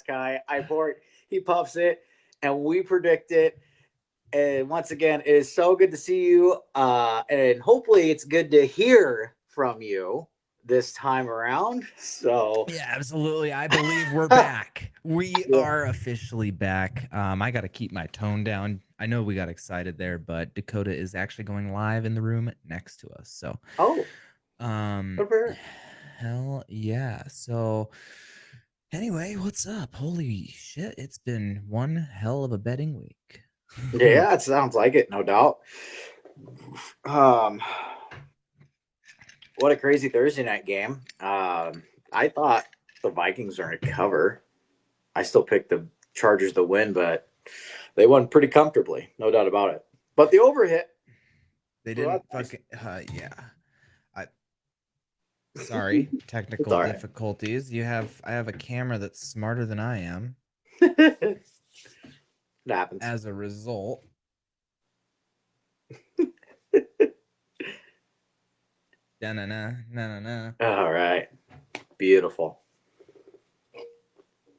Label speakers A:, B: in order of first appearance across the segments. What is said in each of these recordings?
A: guy. I pour it, he puffs it, and we predict it. And once again, it is so good to see you. And hopefully, it's good to hear from you this time around. So,
B: Yeah, absolutely. I believe we're back. We
A: yeah.
B: are officially back. I got to keep my tone down. I know we got excited there, but Dakota is actually going live in the room next to us. So,
A: Oh,
B: um,
A: over.
B: hell yeah. So, anyway, what's up? Holy shit, it's been one hell of a betting week.
A: Yeah, it sounds like it, no doubt. Um, what a crazy Thursday night game. I thought the Vikings are going to cover. I still picked the Chargers to win, but they won pretty comfortably, no doubt about it. But the over hit,
B: They
A: so
B: didn't
A: that's nice.
B: fucking yeah. I sorry,
A: It's
B: technical
A: all right.
B: difficulties. I have a camera that's smarter than I am.
A: It happens.
B: As a result, na na na na na na.
A: All right. Beautiful.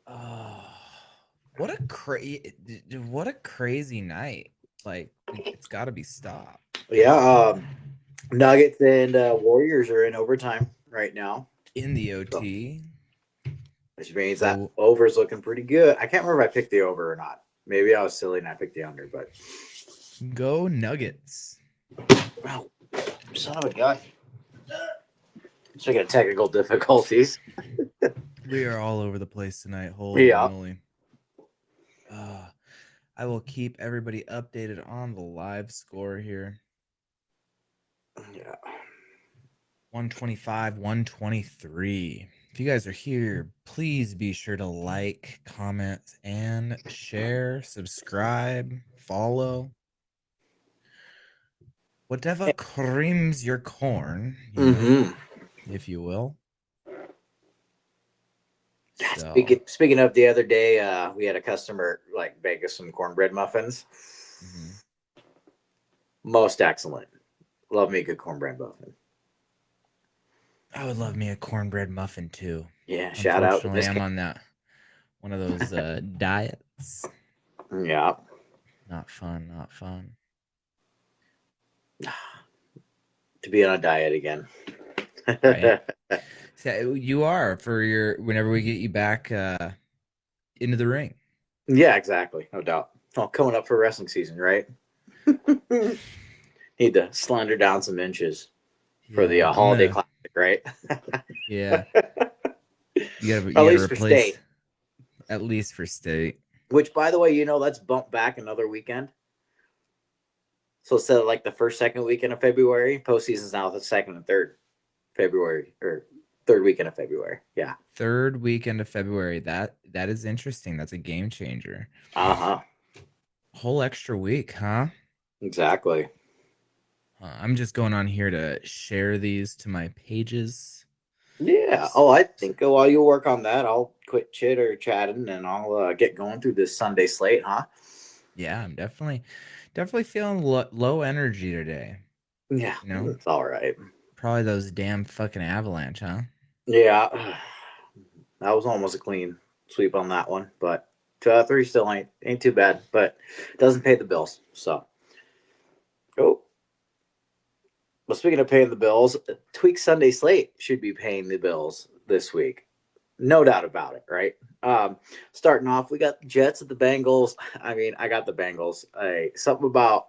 B: Oh, what a crazy night! Like it's got to be stopped
A: Yeah. Nuggets and Warriors are in overtime right now.
B: in the
A: So,
B: OT.
A: which means that
B: Go
A: over is looking pretty good. I can't remember if I picked the over or not. Maybe I was silly and I picked the under, but
B: go Nuggets.
A: wow, son of a gun. Speaking of technical difficulties.
B: We are all over the place tonight. Holy
A: Yeah.
B: moly! Uh, I will keep everybody updated on the live score here.
A: Yeah.
B: 125, 123. If you guys are here, please be sure to like, comment, and share, subscribe, follow. Whatever creams your corn,
A: Mm-hmm.
B: if you will. So,
A: Speaking of the other day, we had a customer like bake us some cornbread muffins.
B: mhm.
A: Most excellent. Love me a good cornbread muffin.
B: I would love me a cornbread muffin too.
A: Yeah, shout out to
B: Unfortunately,
A: Miss.
B: I'm on that one of those diets.
A: Yeah,
B: Not fun, not fun.
A: to be on a diet again.
B: Right? So you are for your whenever we get you back into the ring.
A: Yeah, exactly. No doubt. Oh, coming up for wrestling season, right? Need to slender down some inches for the
B: Yeah, I'm
A: holiday
B: gonna.
A: classic, right?
B: Yeah,
A: At
B: you gotta
A: least for
B: replace
A: state.
B: at least for state.
A: Which, by the way, let's bump back another weekend. So instead of like the first, second weekend of February, postseason's now the second and third February or third weekend of February. Yeah.
B: Third weekend of February. That is interesting. That's a game changer.
A: Uh huh.
B: Whole extra week, huh?
A: Exactly.
B: I'm just going on here to share these to my pages.
A: Yeah. Oh, I think while you work on that, I'll quit chitter chatting and I'll get going through this Sunday slate, huh?
B: Yeah, I'm definitely feeling low energy today.
A: Yeah,
B: You know,
A: it's all right.
B: probably those damn fucking Avalanche, huh?
A: Yeah, that was almost a clean sweep on that one, but 2 out of 3 still ain't too bad, but doesn't pay the bills. So, oh, well, speaking of paying the bills, Tweak Sunday slate should be paying the bills this week. No doubt about it, right? Starting off, we got the Jets at the Bengals. I mean, I got the Bengals. Something about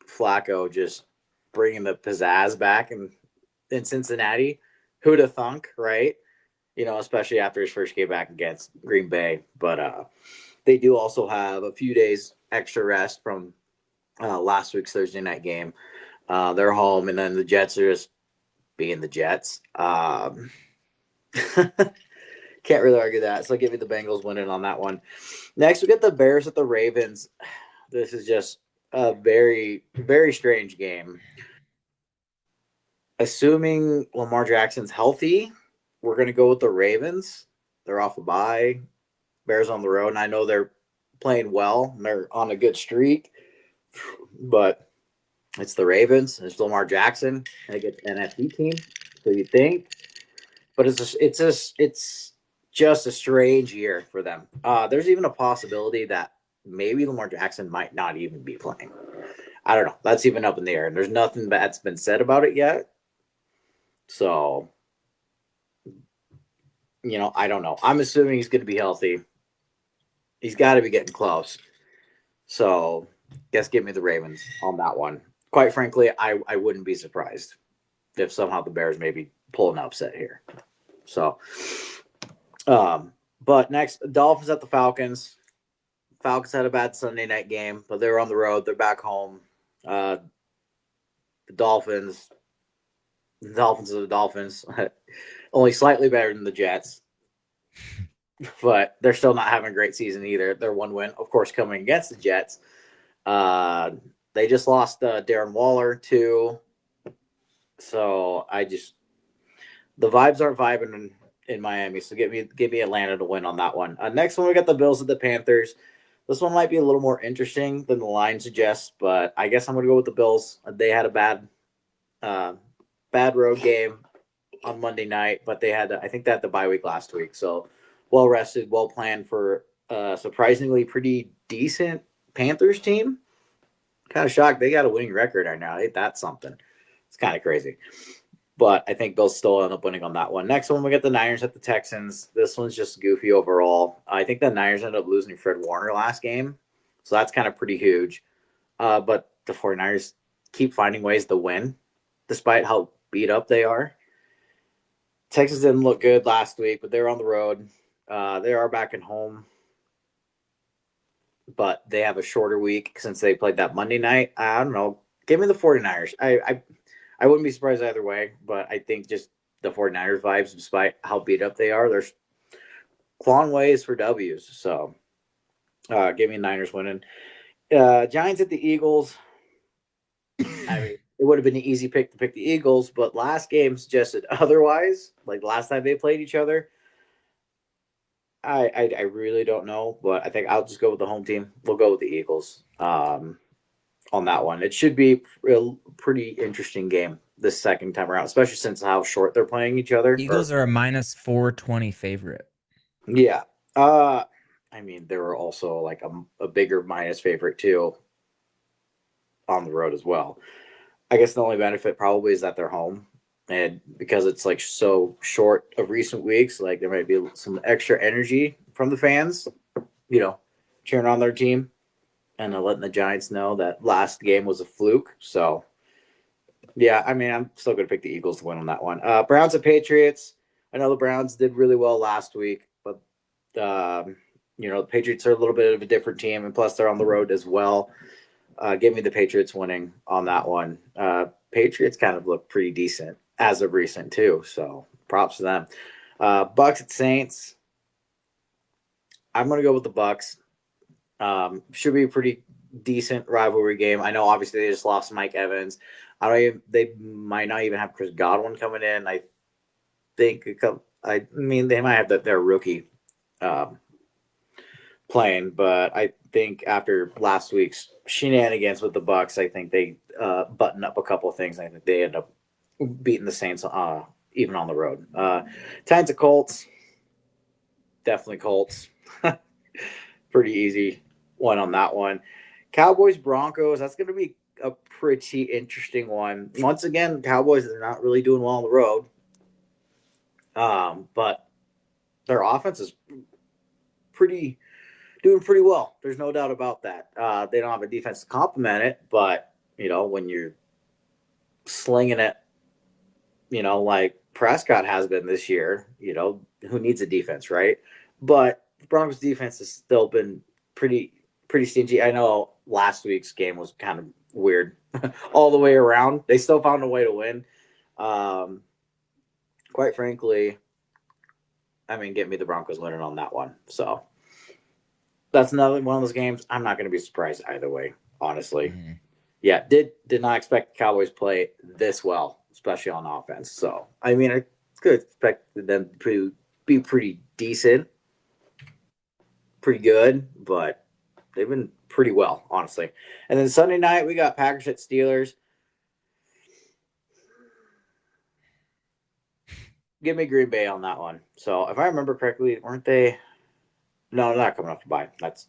A: Flacco just bringing the pizzazz back in Cincinnati. Who'd have thunk, right? Especially after his first game back against Green Bay. But they do also have a few days extra rest from last week's Thursday night game. They're home, and then the Jets are just being the Jets. Can't really argue that. So give me the Bengals winning on that one. Next, we get the Bears at the Ravens. This is just a very, very strange game. Assuming Lamar Jackson's healthy, we're going to go with the Ravens. They're off a bye. Bears on the road, and I know they're playing well. They're on a good streak, but it's the Ravens. It's Lamar Jackson. I get an NFC team. So you think, but it's just a strange year for them. There's even a possibility that maybe Lamar Jackson might not even be playing. I don't know. That's even up in the air, and there's nothing that's been said about it yet. So, I don't know. I'm assuming he's going to be healthy. He's got to be getting close. So, guess give me the Ravens on that one. Quite frankly, I wouldn't be surprised if somehow the Bears maybe pull an upset here. So, but next, Dolphins at the Falcons. Falcons had a bad Sunday night game, but they were on the road. They're back home. Uh, the Dolphins are the Dolphins. Only slightly better than the Jets, but they're still not having a great season either. Their one win, of course, coming against the Jets. Uh, they just lost Darren Waller too. So the vibes aren't vibing in Miami. So give me Atlanta to win on that one. Next one we got the Bills at the Panthers. This one might be a little more interesting than the line suggests, but I guess I'm going to go with the Bills. They had a uh, bad road game on Monday night, but I think they had the bye week last week, so well rested, well planned for a surprisingly pretty decent Panthers team. Kind of shocked they got a winning record right now. Ain't that something? It's kind of crazy. But I think they'll still end up winning on that one. Next one, we get the Niners at the Texans. This one's just goofy overall. I think the Niners ended up losing Fred Warner last game, so that's kind of pretty huge. But the 49ers keep finding ways to win, despite how beat up they are. Texas didn't look good last week, but they were on the road. They are back at home, but they have a shorter week since they played that Monday night. I don't know. Give me the 49ers. I wouldn't be surprised either way, but I think just the 49ers vibes, despite how beat up they are, they're clawing ways for W's. So give me Niners winning. Giants at the Eagles. I mean, it would have been an easy pick to pick the Eagles, but last game suggested otherwise. Like last time they played each other, I really don't know, but I think I'll just go with the home team. We'll go with the Eagles on that one. It should be a pretty interesting game this second time around, especially since how short they're playing each other.
B: Eagles are a minus 420 favorite.
A: Yeah. I mean, they were also like a bigger minus favorite too on the road as well. I guess the only benefit probably is that they're home. And because it's like so short of recent weeks, like there might be some extra energy from the fans, you know, cheering on their team and letting the Giants know that last game was a fluke. So, yeah, I mean, I'm still going to pick the Eagles to win on that one. Browns and Patriots. I know the Browns did really well last week, but, the Patriots are a little bit of a different team, and plus they're on the road as well. Give me the Patriots winning on that one. Patriots kind of look pretty decent as of recent too, so props to them. Bucks at Saints. I'm going to go with the Bucks. Should be a pretty decent rivalry game. I know obviously they just lost Mike Evans. I don't even, they might not even have Chris Godwin coming in. I think I mean they might have their rookie um, playing, but I think after last week's shenanigans with the Bucks, I think they buttoned up a couple of things. I think they end up beating the Saints even on the road. Titans of Colts, definitely Colts. Pretty easy one on that one. Cowboys Broncos, that's going to be a pretty interesting one. Once again, Cowboys are not really doing well on the road, but their offense is pretty doing pretty well. There's no doubt about that. They don't have a defense to complement it, but when you're slinging it, like Prescott has been this year, who needs a defense, right? But the Broncos defense has still been pretty stingy. I know last week's game was kind of weird all the way around. They still found a way to win. Um, quite frankly, I mean, get me the Broncos winning on that one. So that's another one of those games. I'm not going to be surprised either way, honestly.
B: Mhm.
A: Yeah, did not expect the Cowboys play this well, especially on offense. So I mean, I could expect them to be pretty decent, pretty good, but they've been pretty well, honestly. And then Sunday night we got Packers at Steelers. give me Green Bay on that one. So if I remember correctly, weren't they? No, they're not coming off the bye. That's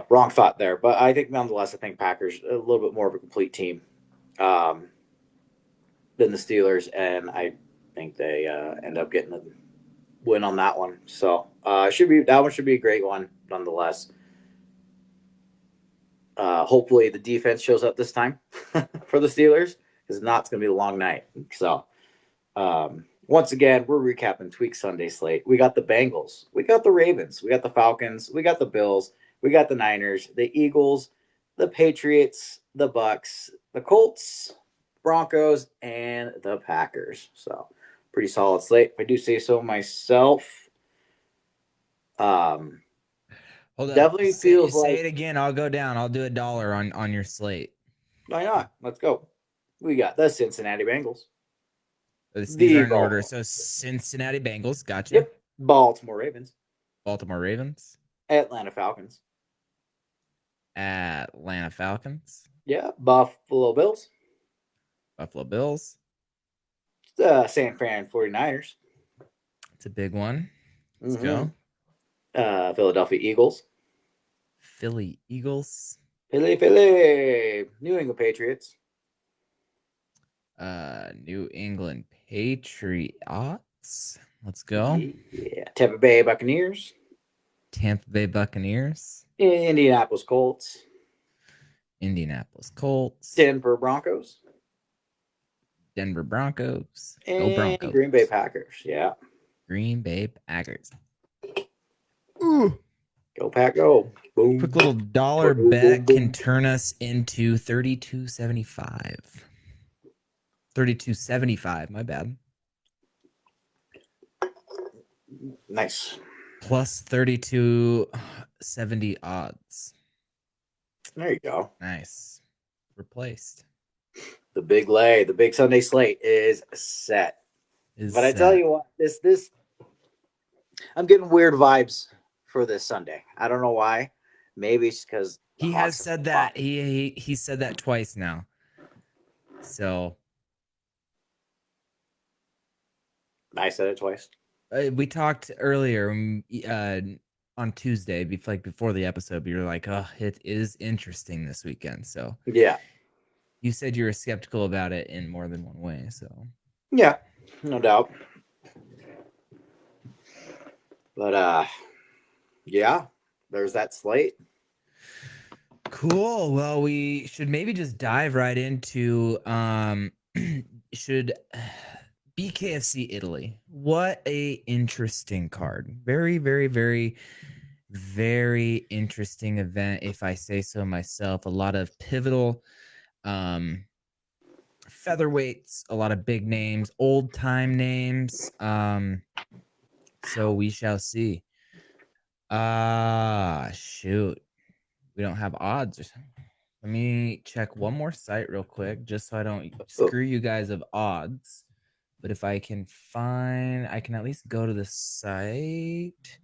A: wrong thought there. But I think nonetheless, I think Packers a little bit more of a complete team um, than the Steelers, and I think they end up getting a win on that one. So should be that one should be a great one nonetheless. Hopefully the defense shows up this time for the Steelers because not it's going to be a long night. So once again, we're recapping Tweak Sunday slate. We got the Bengals, we got the Ravens, we got the Falcons, we got the Bills, we got the Niners, the Eagles, the Patriots, the Bucks, the Colts, Broncos, and the Packers. So pretty solid slate. If I do say so myself. Um,
B: Hold up.
A: definitely
B: Say
A: feels
B: say
A: like
B: it again. I'll go down. I'll do $1 on your slate.
A: why not? Let's go. We got the Cincinnati Bengals,
B: These
A: the
B: are in order.
A: Baltimore,
B: So Cincinnati Bengals, gotcha.
A: yep, Baltimore Ravens,
B: Baltimore Ravens,
A: Atlanta Falcons,
B: Atlanta Falcons,
A: yeah, Buffalo Bills,
B: Buffalo Bills.
A: San Fran 49ers,
B: It's a big one. Let's
A: mm-hmm.
B: go.
A: Philadelphia Eagles,
B: Philly Eagles,
A: Philly, New England Patriots,
B: New England Patriots. Let's go.
A: yeah, Tampa Bay Buccaneers,
B: Tampa Bay Buccaneers,
A: Indianapolis Colts,
B: Indianapolis Colts,
A: Denver Broncos,
B: Denver Broncos. Go
A: and
B: Broncos.
A: Green Bay Packers. Yeah,
B: Green Bay Packers. Ooh.
A: go Pack, go! Boom,
B: Quick little dollar
A: boom, boom,
B: bet can
A: boom.
B: turn us into 32.75. 32.75, my bad.
A: Nice.
B: Plus 32.70 odds.
A: There you go.
B: Nice. Replaced.
A: The big lay, the big Sunday slate is set.
B: Is
A: But I tell
B: set.
A: you what, this I'm getting weird vibes for this Sunday. I don't know why. Maybe it's because the
B: He has
A: Hawks are
B: said
A: fun.
B: that. He said that twice now. So
A: I said it twice.
B: we talked earlier on Tuesday, before the episode. You were like, "Oh, it is interesting this weekend." So
A: Yeah,
B: you said you were skeptical about it in more than one way. So
A: yeah, no doubt. But yeah, there's that slate.
B: cool. Well, we should maybe just dive right into should BKFC Italy. What a interesting card. Very, very, very, very interesting event, if I say so myself. A lot of pivotal um featherweights, a lot of big names, old time names. So we shall see. Shoot. We don't have odds. Let me check one more site real quick, just so I don't
A: Oh,
B: screw you guys of odds. But if I can find, I can at least go to the site.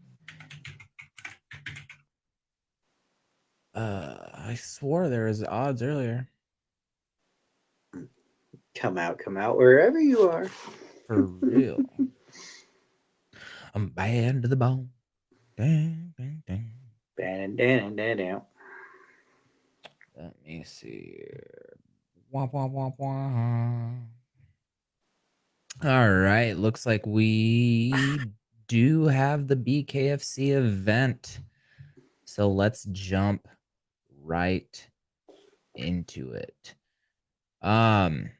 B: I swore there was odds earlier.
A: come out wherever you are.
B: For real. I'm bad to the bone. Dang, dang, dang.
A: Dan.
B: Let me see here. Wah, wah, wah, wah. All right. Looks like we do have the BKFC event. So let's jump right into it. Um,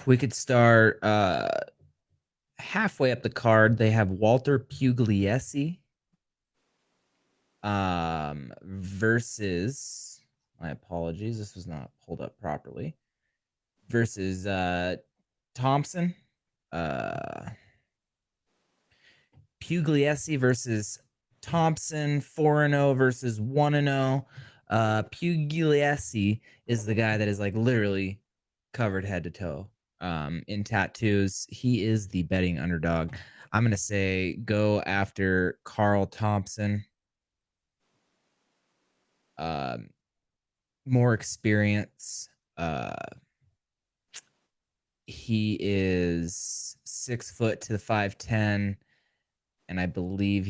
B: we could start halfway up the card. They have Walter Pugliese versus, my apologies, this was not pulled up properly. Versus Thompson. Uh Pugliese versus Thompson, 4-0 versus 1-0. Pugliese is the guy that is like literally covered head to toe in tattoos. He is the betting underdog. I'm going to say go after Carl Thompson. Um, more experience. he is 6 foot to 5'10", and I believe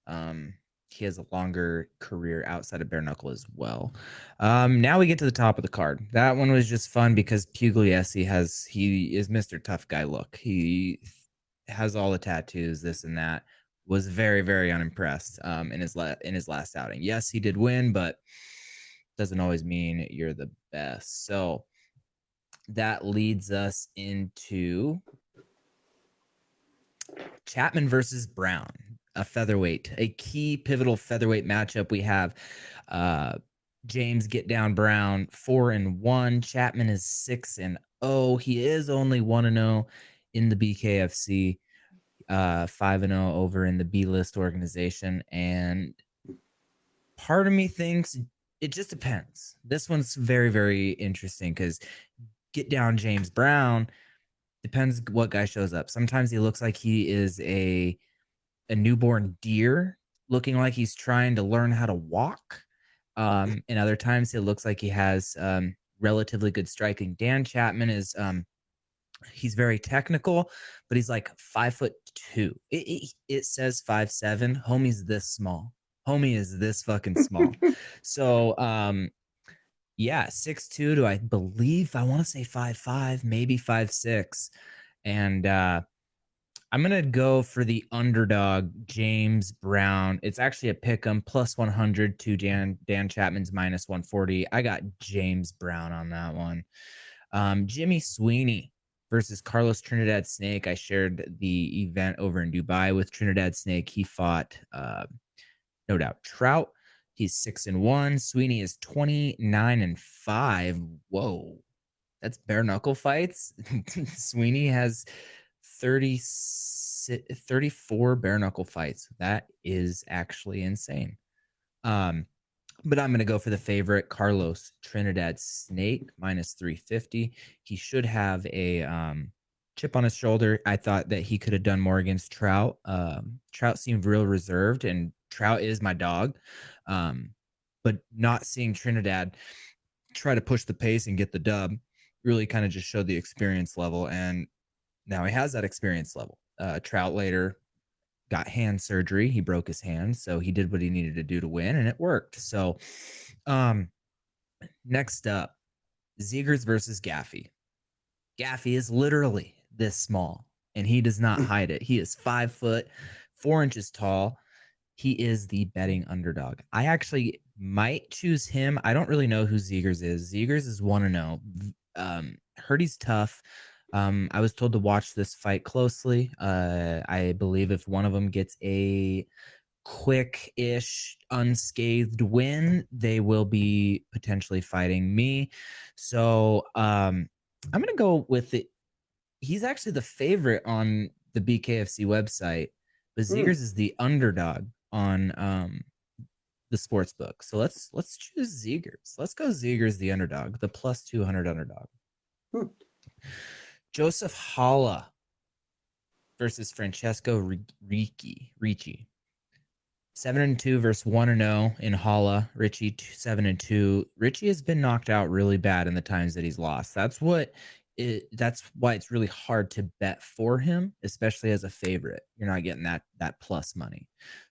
B: um he has a longer career outside of bare knuckle as well. Now we get to the top of the card. That one was just fun because he is Mr. Tough Guy look. He has all the tattoos, this and that. Was very very unimpressed in his last outing. Yes, he did win, but doesn't always mean you're the best. So that leads us into Chapman versus Brown, a featherweight, a key pivotal featherweight matchup. We have uh, James Get Down Brown 4-1. Chapman is 6-0. He is only 1-0 in the BKFC, 5-0 over in the B list organization. And part of me thinks it just depends. This one's very, very interesting because Get Down James Brown depends what guy shows up. Sometimes he looks like he is a newborn deer looking like he's trying to learn how to walk. And other times it looks like he has relatively good striking. Dan Chapman is he's very technical, but he's like 5'2". It says 5'7". Homie's this small. Homie is this fucking small. So yeah, 6'2" to I believe I want to say 5'5", maybe 5'6". And I'm gonna go for the underdog, James Brown. It's actually a pick 'em plus 100 to Dan Chapman's minus 140. I got James Brown on that one. Jimmy Sweeney versus Carlos Trinidad Snake. I shared the event over in Dubai with Trinidad Snake. He fought, no doubt, Trout. He's 6-1. Sweeney is 29-5. Whoa, that's bare knuckle fights. Sweeney has 30, 34 bare knuckle fights. That is actually insane. Um, but I'm going to go for the favorite, Carlos Trinidad Snake, minus 350. He should have a chip on his shoulder. I thought that he could have done more against Trout. Trout seemed real reserved, and Trout is my dog. But not seeing Trinidad try to push the pace and get the dub really kind of just showed the experience level. And now he has that experience level. Trout later got hand surgery. He broke his hand, so he did what he needed to do to win, and it worked. So, um, next up, Zegers versus Gaffey. Gaffey is literally this small, and he does not hide it. He is 5 foot 4 inches tall. He is the betting underdog. I actually might choose him. I don't really know who Zegers is. Zegers is 1-0. Heard he's tough. I was told to watch this fight closely. I believe if one of them gets a quick-ish unscathed win, they will be potentially fighting me. So I'm gonna go with it. He's actually the favorite on the BKFC website, but Zegers is the underdog on the sports book. So let's choose Zegers. Let's go Zegers the underdog, the plus 200 underdog. Joseph Halla versus Francesco Ricci. 7-2 versus 1-0 in Halla. Richie 7-2. Richie has been knocked out really bad in the times that he's lost. That's why it's really hard to bet for him, especially as a favorite. You're not getting that plus money.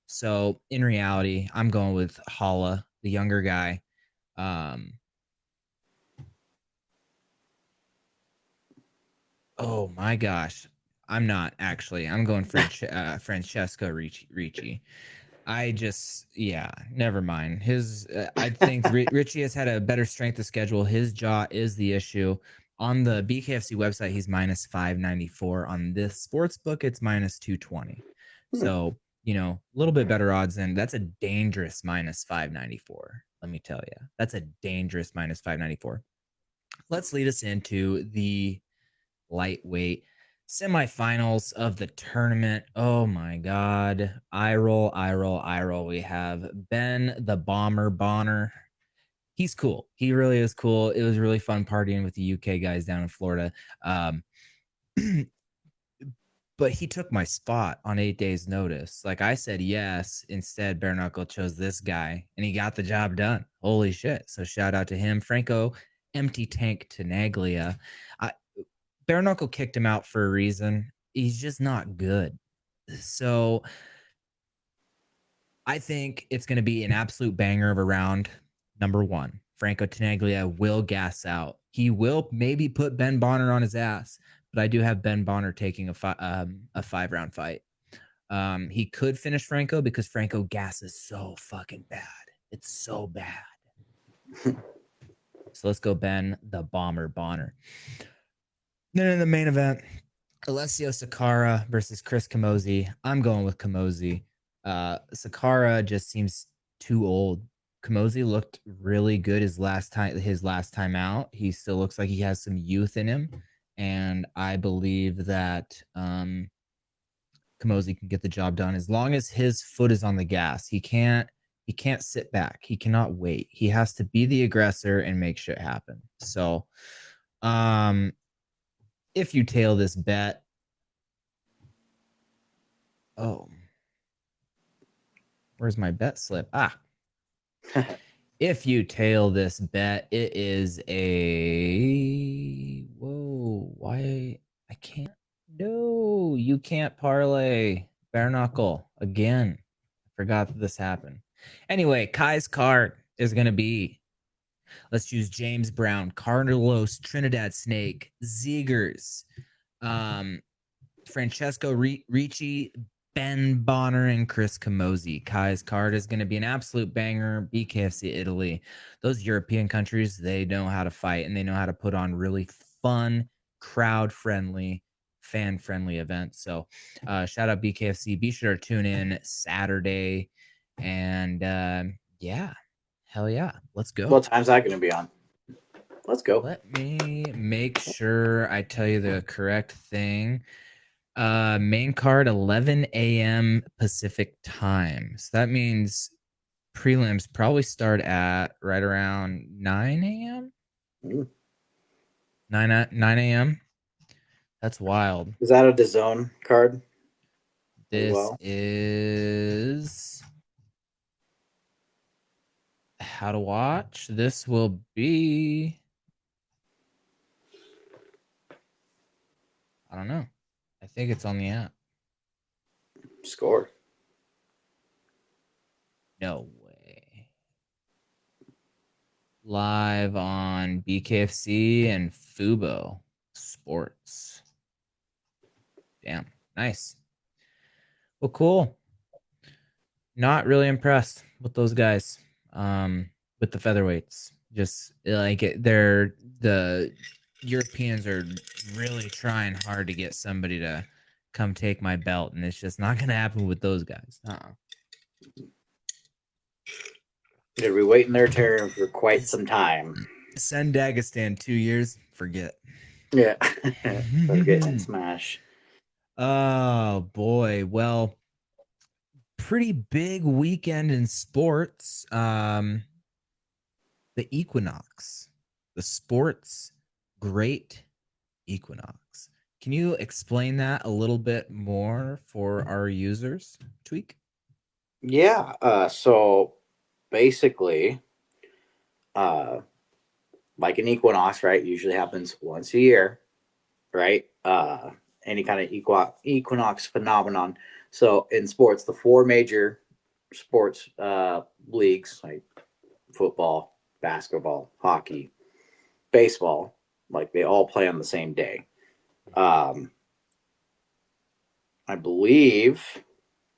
B: So in reality, I'm going with Halla, the younger guy. Oh my gosh. I'm not actually. I'm going Francesco Ricci. Yeah, never mind. I think Richie has had a better strength of schedule. His jaw is the issue. On the BKFC website, he's minus 594. On this sports book, it's minus 220. So, a little bit better odds. And that's a dangerous minus 594. Let me tell you, that's a dangerous minus 594. Let's lead us into the lightweight semifinals of the tournament. Oh my God. I roll, I roll, I roll. We have Ben the Bomber Bonner. He's cool. He really is cool. It was really fun partying with the UK guys down in Florida. Um, but he took my spot on 8 days' notice. Like I said, yes. Instead, Bare Knuckle chose this guy and he got the job done. Holy shit. So shout out to him. Franco empty tank Tenaglia. I, Bare Knuckle kicked him out for a reason. He's just not good. So I think it's going to be an absolute banger of a round. Number one, Franco Tenaglia will gas out. He will maybe put Ben Bonner on his ass, but I do have Ben Bonner taking a 5 round fight. He could finish Franco because Franco gasses so fucking bad. It's so bad. So let's go Ben the Bomber Bonner. Then in the main event, Alessio Sakara versus Chris Camozzi. I'm going with Camozzi. Sakara just seems too old. Camozzi looked really good his last time out. He still looks like he has some youth in him, and I believe that Camozzi can get the job done as long as his foot is on the gas. He can't sit back. He cannot wait. He has to be the aggressor and make shit happen. So, um, if you tail this bet, oh, where's my bet slip? If you tail this bet, it is a whoa. Why I can't? No, you can't parlay. Bare knuckle again. I forgot that this happened. Anyway, Kai's card is gonna be. Let's use James Brown, Carlos Trinidad Snake, Zegers, um, Francesco Ricci, Ben Bonner, and Chris Camozzi. Kai's card is going to be an absolute banger. BKFC Italy. Those European countries, they know how to fight and they know how to put on really fun, crowd friendly, fan friendly events. So shout out BKFC. Be sure to tune in Saturday. And yeah, hell yeah. Let's
A: What
B: go.
A: time's that going to be on? Let's go.
B: Let me make sure I tell you the correct thing. Main card 11 a.m. Pacific time. So that means prelims probably start at right around 9 a.m.
A: Mm.
B: 9 a.m. That's wild.
A: Is that a DAZN card as
B: This
A: well?
B: is how to watch. This will be, I don't know. I think it's on the app.
A: Score.
B: No way. Live on BKFC and Fubo Sports. Damn. Nice. Well, cool. Not really impressed with those guys. With the featherweights. Just like they're the Europeans are really trying hard to get somebody to come take my belt, and it's just not gonna happen with those guys.
A: They'll be waiting their turn for quite some time.
B: Send Dagestan 2 years, forget.
A: Yeah. They're getting in smash.
B: Oh boy. Well, pretty big weekend in sports. The Equinox, the sports great Equinox. Can you explain that a little bit more for our users, Tweak?
A: Yeah. So basically, uh, like an equinox, right? Usually happens once a year, right? Any kind of equinox phenomenon. So in sports, the four major sports leagues like football, basketball, hockey, baseball, like they all play on the same day. Um, I believe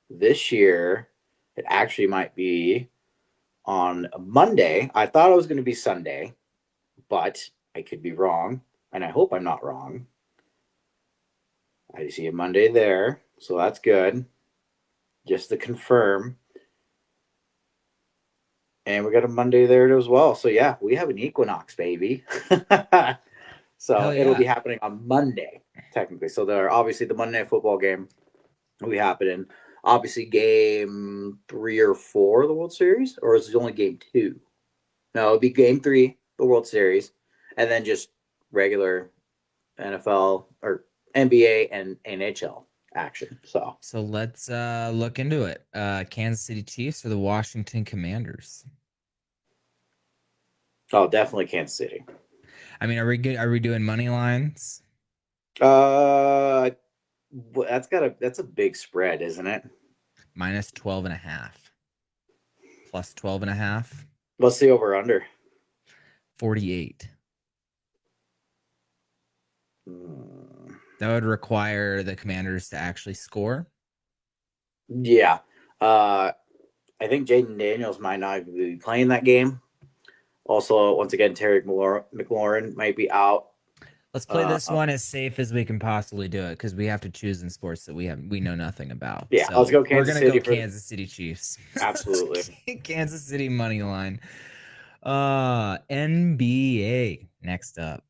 A: this year it actually might be on a Monday. I thought it was going to be Sunday, but I could be wrong, and I hope I'm not wrong. I see a Monday there, so that's good. Just to confirm. And we got a Monday there as well. So yeah, we have an equinox, baby. So
B: Hell
A: it'll be
B: yeah.
A: happening on Monday, technically. So there are obviously the Monday Night Football game will be happening. Obviously, game 3 or 4 of the World Series, or is it only game 2? No, it'll be game 3, the World Series, and then just regular NFL or NBA and NHL action. So,
B: So let's look into it. Kansas City Chiefs or the Washington Commanders?
A: oh, definitely Kansas City.
B: I mean, are we good? Are we doing money lines?
A: Uh, that's a big spread, isn't it?
B: Minus 12 and a half, plus 12 and a half,
A: What's the over under?
B: 48.
A: Hmm.
B: That would require the Commanders to actually score.
A: Yeah. Uh, I think Jaden Daniels might not be playing that game. Also, once again, Terry McLaurin might be out.
B: Let's play
A: Uh,
B: this one as safe as we can possibly do it because we have to choose in sports that we know nothing about.
A: yeah, let's
B: So
A: go
B: we're
A: Kansas
B: gonna go
A: City for
B: Kansas City Chiefs.
A: absolutely.
B: Kansas City money line. NBA next up.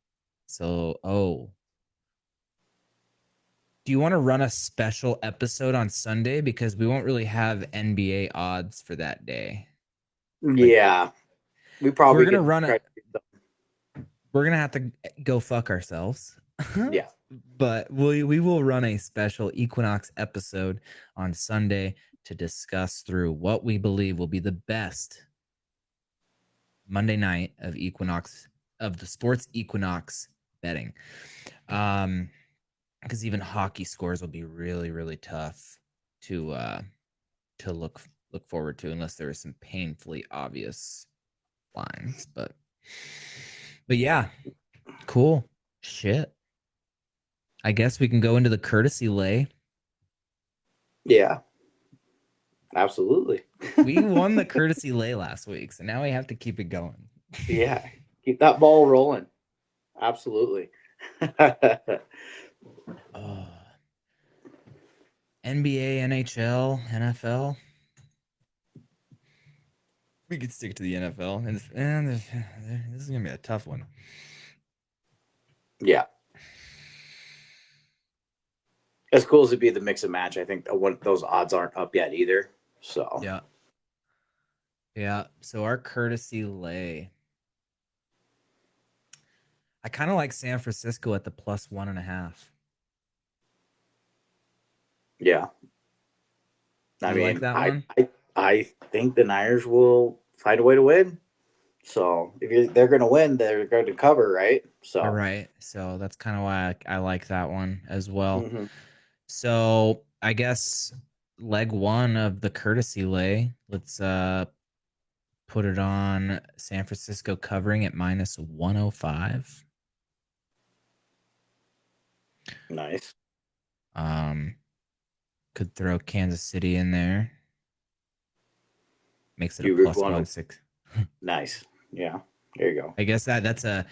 B: So do you want to run a special episode on Sunday because we won't really have NBA odds for that day? Like
A: Yeah, we
B: we're
A: probably
B: gonna
A: could
B: run
A: try
B: a
A: to do something.
B: we're gonna have to go fuck ourselves.
A: Yeah,
B: But we will run a special Equinox episode on Sunday to discuss through what we believe will be the best Monday night of Equinox of the Sports Equinox betting. Because even hockey scores will be really really tough to look forward to unless there are some painfully obvious lines. But yeah, cool shit. I guess we can go into the courtesy lay.
A: yeah, absolutely.
B: We won the courtesy lay last week, so now we have to keep it going.
A: Yeah, keep that ball rolling. Absolutely.
B: Oh, NBA, NHL, NFL. We could stick to the NFL, and this is gonna be a tough one.
A: Yeah, as cool as it'd be the mix and match, I think those odds aren't up yet either. So
B: Yeah, yeah. So our courtesy lay. I kind of like San Francisco at the plus 1.5.
A: yeah, I
B: You like
A: mean,
B: that
A: I
B: one?
A: I I think the Niners will find a way to win. So they're going to win, they're going to cover, right?
B: All
A: So
B: right. So that's kind of why I like that one as well.
A: mm-hmm.
B: So I guess leg one of the courtesy lay. Let's put it on San Francisco covering at minus 105.
A: Nice.
B: Um, could throw Kansas City in there. Makes it a
A: You
B: plus
A: want
B: one
A: to
B: six.
A: nice. Yeah. There you go.
B: I guess that's a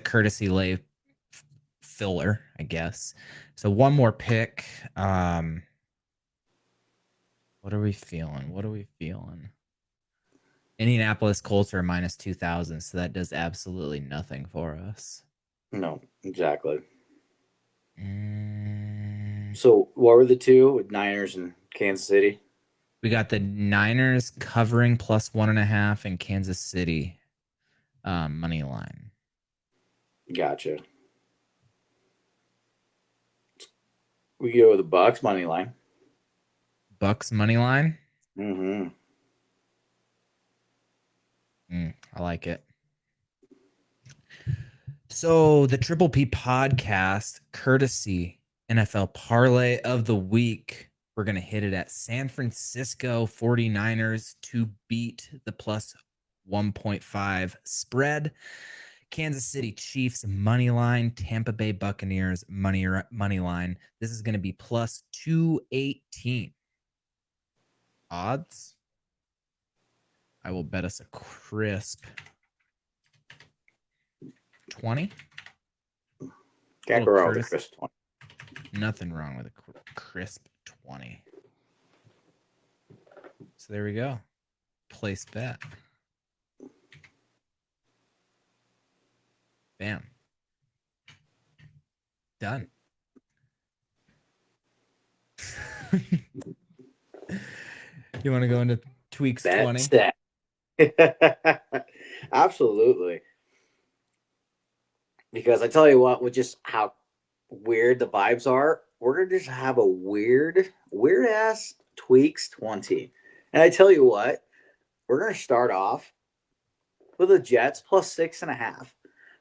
B: courtesy lay filler, I guess. So one more pick. What are we feeling? What are we feeling? Indianapolis Colts are minus 2,000, so that does absolutely nothing for us.
A: No, exactly.
B: Mm,
A: So what were the two with Niners and Kansas City?
B: we got the Niners covering plus 1.5 in Kansas City money line.
A: Gotcha. We go with the Bucks money line.
B: Bucks money line.
A: Mm-hmm.
B: I like it. So the Triple P podcast, courtesy NFL parlay of the week. We're going to hit it at San Francisco 49ers to beat the plus 1.5 spread. Kansas City Chiefs money line, Tampa Bay Buccaneers money line. This is going to be plus 218. Odds. I will bet us a crisp 20.
A: Can't
B: Little
A: go wrong with the
B: Curtis.
A: Chris one.
B: Nothing wrong with a crisp 20. So there we go. Place bet. Bam. Done. You want to go into tweaks
A: Bet
B: 20?
A: set. Absolutely. Because I tell you what, with just how weird the vibes are, we're gonna just have a weird ass tweaks 20. And I tell you what, we're gonna start off with the Jets plus 6.5.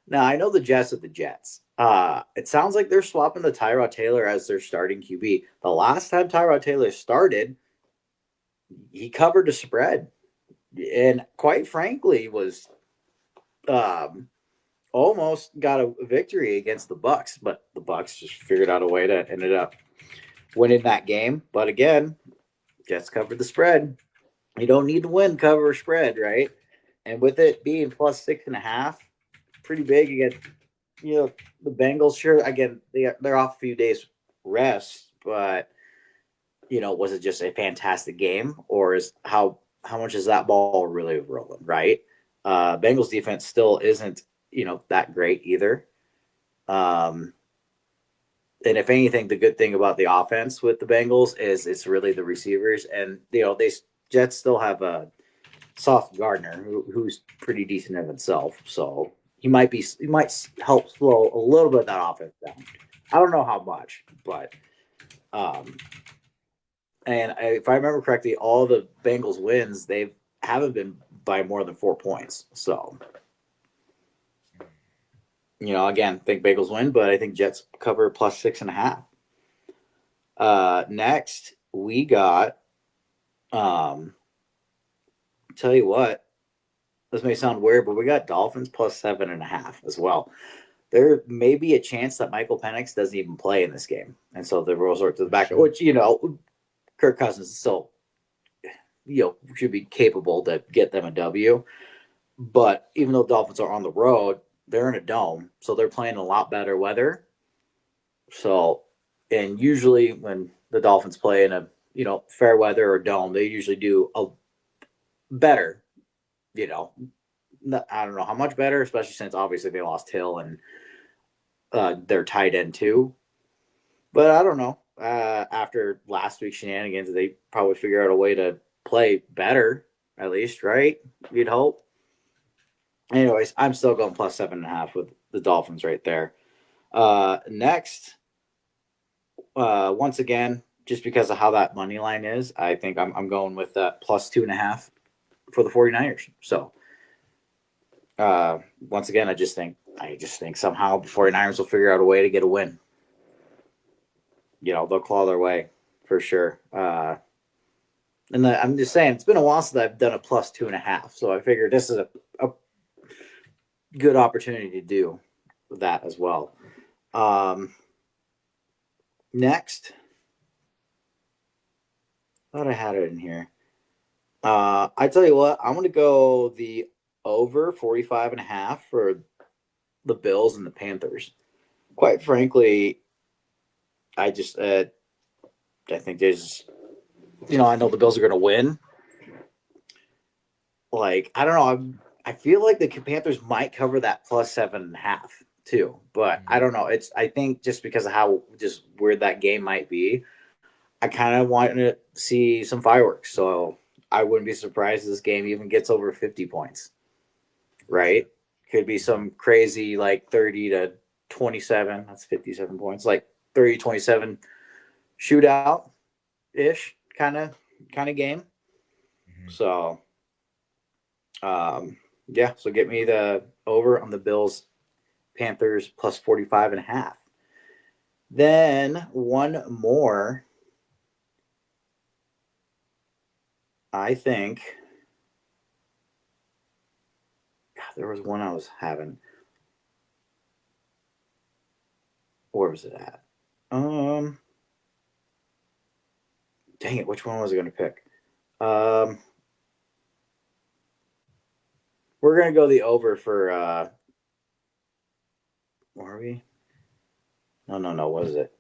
A: Now I know the Jets of the Jets. It sounds like they're swapping the Tyrod Taylor as their starting QB. The last time Tyrod Taylor started, he covered the spread, and quite frankly, was um, almost got a victory against the Bucks. But the Bucks just figured out a way to ended up winning that game. But again, Jets covered the spread. You don't need to win, cover spread, right? And with it being plus 6.5, pretty big against the Bengals. Sure, again they're off a few days rest, but was it just a fantastic game, or is how much is that ball really rolling, right? Bengals defense still isn't that great either. Um, and if anything, the good thing about the offense with the Bengals is it's really the receivers, and they Jets still have a Soft Gardner, who's pretty decent in himself. So he might help slow a little bit of that offense down. I don't know how much, but um, if I remember correctly, all the Bengals wins they haven't been by more than 4 points. So again, think Bengals win, but I think Jets cover plus 6.5. Next we got tell you what, this may sound weird, but we got Dolphins plus 7.5 as well. There may be a chance that Michael Penix doesn't even play in this game, and so the rules are to the
B: For
A: back,
B: sure.
A: which Kirk Cousins still should be capable to get them a W. But even though Dolphins are on the road, they're in a dome, so they're playing a lot better weather. So, and usually when the Dolphins play in a fair weather or dome, they usually do a better. You know, I don't know how much better, especially since obviously they lost Hill and their tight end too. But I don't know. After last week's shenanigans, they probably figure out a way to play better, at least, right? You'd hope. Anyways, I'm still going plus 7.5 with the Dolphins right there. Next, once again, just because of how that money line is, I think I'm going with that plus 2.5 for the 49ers. So once again, I just think somehow the 49ers will figure out a way to get a win. They'll claw their way for sure. I'm just saying, it's been a while since I've done a plus 2.5, so I figured this is a good opportunity to do that as well. Next, I thought I had it in here. I tell you what, I'm going to go the over 45.5 for the Bills and the Panthers. Quite frankly, I just I think there's I know the Bills are going to win. Like I don't know, I feel like the Panthers might cover that plus 7.5 too, but I don't know. I think just because of how just weird that game might be, I kind of want to see some fireworks. So I wouldn't be surprised if this game even gets over 50 points.
B: For sure.
A: Right? Could be some crazy like 30-27. That's 57 points. Like 30-27 shootout ish kind of game.
B: Mm-hmm.
A: So yeah, so get me the over on the Bills Panthers plus 45.5. Then one more, I think. God, there was one I was having. Where was it at? Um, Dang it, which one was I going to pick? Um, we're going to go the over for, where are we? No, no, no, what is it?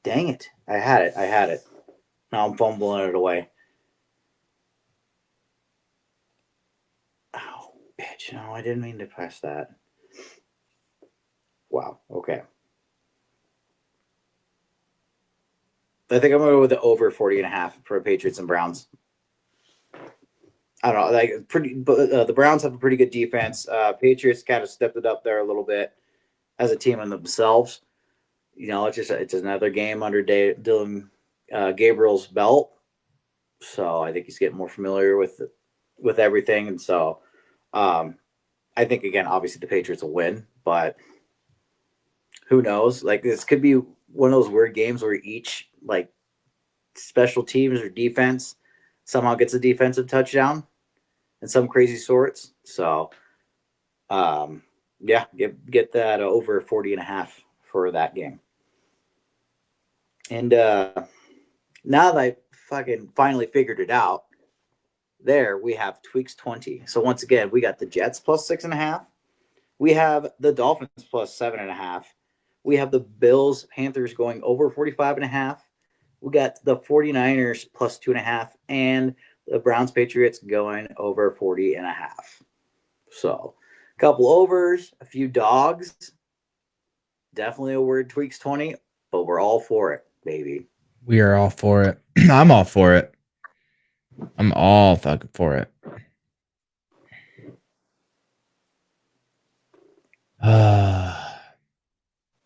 A: Dang it. I had it. Now I'm fumbling it away. Oh, bitch. No, I didn't mean to press that. Wow. Okay. I think I'm going to go with the over 40.5 for Patriots and Browns. I don't know, like pretty, but the Browns have a pretty good defense. Patriots kind of stepped it up there a little bit as a team in themselves. It's another game under Dylan Gabriel's belt, so I think he's getting more familiar with everything, and so um, I think again, obviously the Patriots will win, but who knows? Like this could be one of those weird games where each like special teams or defense somehow gets a defensive touchdown in some crazy sorts. So um, yeah, get that over 40 and a half for that game. And now that I fucking finally figured it out, there we have Tweaks 20. So once again, we got the Jets plus 6.5. We have the Dolphins plus 7.5. We have the Bills Panthers going over 45.5. We got the 49ers plus 2.5, and the Browns Patriots going over 40.5. So a couple overs, a few dogs. Definitely a word Tweaks 20, but we're all for it, baby.
B: We are all for it. I'm all for it. I'm all fucking for it.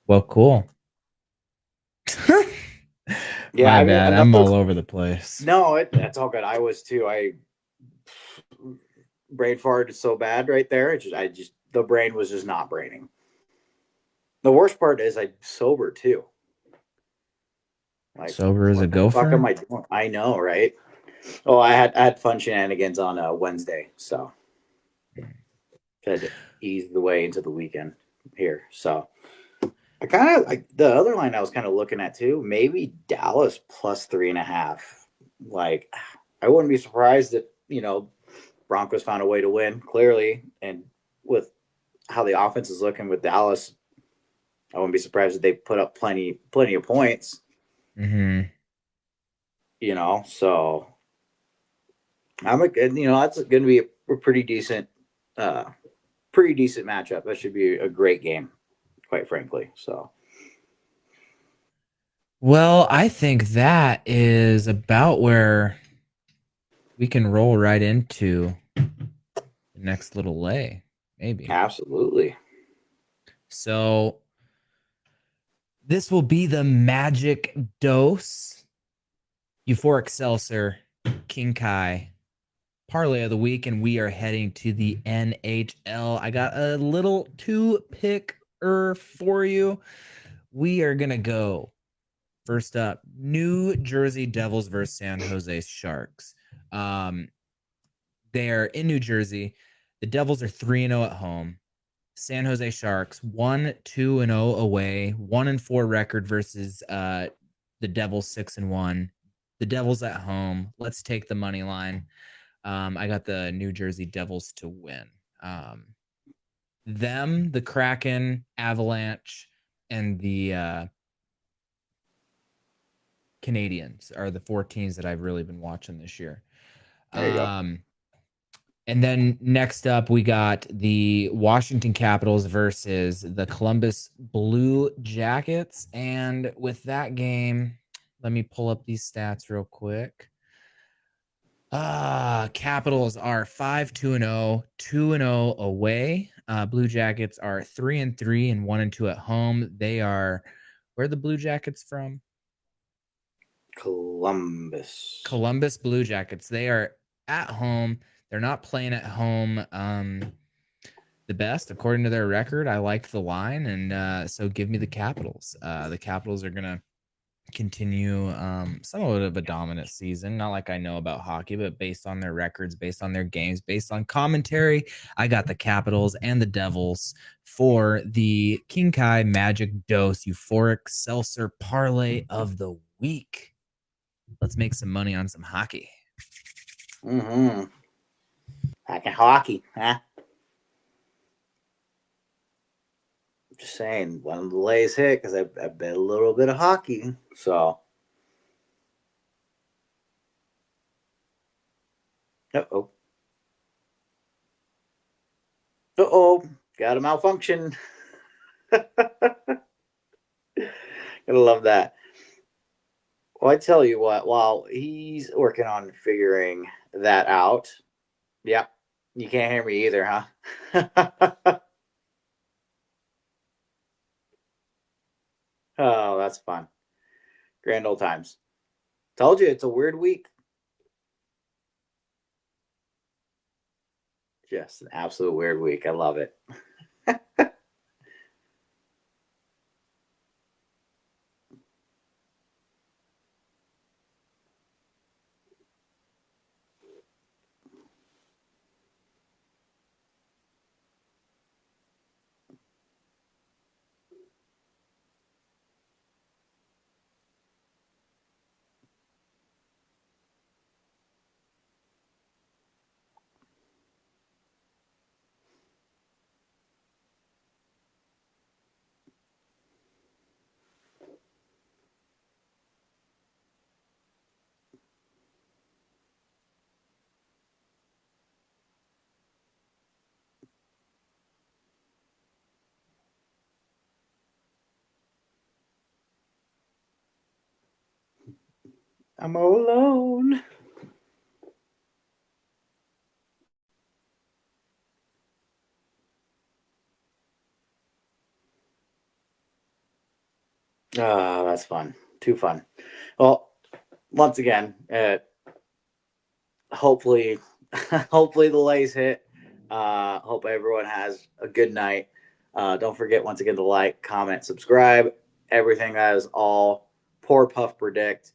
B: Well, cool.
A: Yeah,
B: My
A: I mean
B: bad. I'm
A: another.
B: all over the place.
A: No, that's all good. I was too. I brain farted so bad right there. I just the brain was just not braining. The worst part is I'm sober too. Like,
B: Sober as a
A: what the fuck am
B: gopher.
A: I doing? I know, right? Oh, I had fun shenanigans on Wednesday, so had to ease the way into the weekend here. So I kind of the other line I was kind of looking at too. Maybe Dallas plus 3.5. Like, I wouldn't be surprised if Broncos found a way to win clearly, and with how the offense is looking with Dallas, I wouldn't be surprised if they put up plenty of points.
B: Mm-hmm.
A: So that's going to be a uh, pretty decent matchup. That should be a great game, quite frankly. So
B: Well, I think that is about where we can roll right into the next little lay, maybe.
A: absolutely,
B: So this will be the magic dose euphoric seltzer king kai parlay of the week, and we are heading to the NHL. I got a little two picker for you. We are gonna go first up, New Jersey Devils versus San Jose Sharks. um they are in New Jersey. The Devils are 3-0 at home. San Jose Sharks 1-2-0 away, 1-4 record versus the Devils 6-1. The Devils at home. Let's take the money line. I got the New Jersey Devils to win. Them, the Kraken, Avalanche, and the Canadians are the four teams that I've really been watching this year.
A: there you go.
B: Um, And then next up, we got the Washington Capitals versus the Columbus Blue Jackets. And with that game, let me pull up these stats real quick. Capitals are 5-2-0, 2-0 away. Blue Jackets are 3-3 and 1-2 at home. They are where are the Blue Jackets from?
A: Columbus.
B: Columbus Blue Jackets. They are at home. They're not playing at home the best according to their record. I liked the line, and so give me the Capitals. The Capitals are gonna continue somewhat of a dominant season. Not like I know about hockey, but based on their records, based on their games, based on commentary, I got the Capitals and the Devils for the King Kai Magic Dose Euphoric Seltzer Parlay of the Week. Let's make some money on some hockey.
A: Mm-hmm. Hockey, huh? Just saying, one of the lays hit because I bet a little bit of hockey. So, oh, got a malfunction. Gotta love that. Well, I tell you what, while he's working on figuring that out, yeah, you can't hear me either, huh? Oh, that's fun. Grand old times. Told you it's a weird week. Just an absolute weird week. I love it. I'm all alone. Ah, that's fun. Too fun. Well, once again, hopefully, hopefully the lays hit. Hope everyone has a good night. Don't forget once again to like, comment, subscribe. Everything that is all Poor Puff Predict.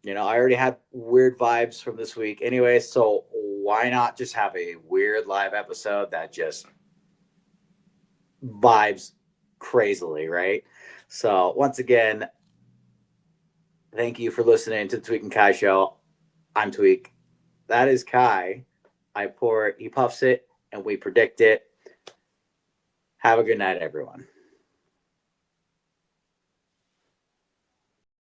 A: I already had weird vibes from this week anyway, so why not just have a weird live episode that just vibes crazily, right? So once again, thank you for listening to the Tweak and Kai show. I'm Tweak. That is Kai. I pour it, he puffs it, and we predict it. Have a good night, everyone.